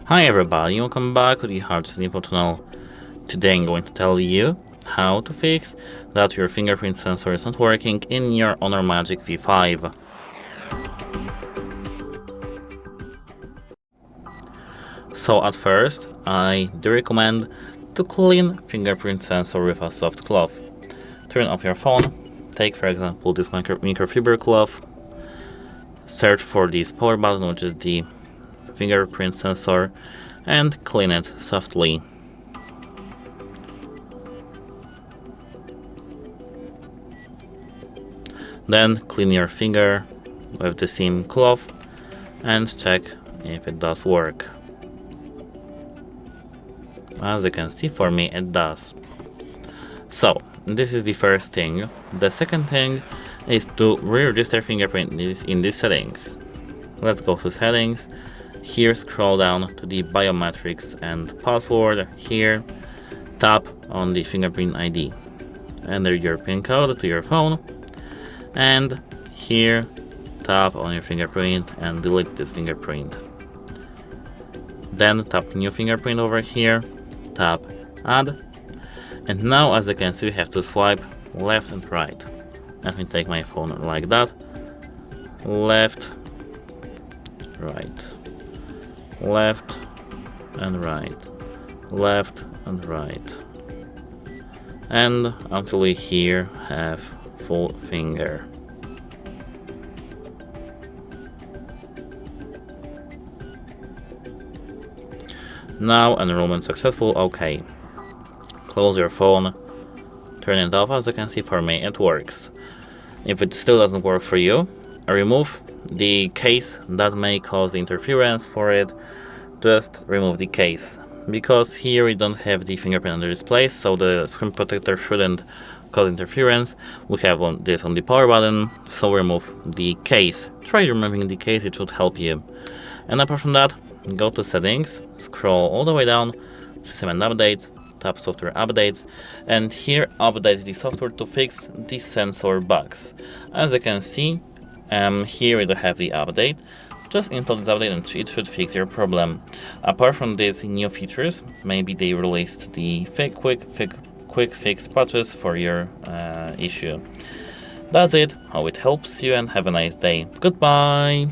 Hi everybody, welcome back to the Hardware Info channel. Today I'm going to tell you how to fix that your fingerprint sensor is not working in your Honor Magic V5. So at first, I do recommend to clean fingerprint sensor with a soft cloth. Turn off your phone, take for example this microfiber cloth, search for this power button, which is the fingerprint sensor, and clean it softly. Then clean your finger with the same cloth and check if it does work. As you can see, for me it does. So this is the first thing. The second thing is to re-register fingerprint in these settings. Let's go to settings. Here scroll down to the biometrics and password. Here tap on the fingerprint ID. Enter your PIN code to your phone, and here tap on your fingerprint and delete this fingerprint. Then tap new fingerprint over here, tap add, and now as you can see we have to swipe left and right. Let me take my phone like that. Left, right, left and right, left and right, and until we here have full finger. Now enrollment successful. Okay, close your phone, turn it off. As you can see, for me it works. If it still doesn't work for you, remove the case that may cause interference for it. Just remove the case, because here we don't have the fingerprint under this place, so the screen protector shouldn't cause interference. We have this on the power button, so remove the case. Try removing the case, it should help you. And apart from that, go to settings, scroll all the way down, system and updates, tap software updates, and here update the software to fix the sensor bugs. As you can see, here we do have the update. Just install this update and it should fix your problem. Apart from these new features, maybe they released the quick fix patches for your issue. That's it. Hope it helps you and have a nice day. Goodbye!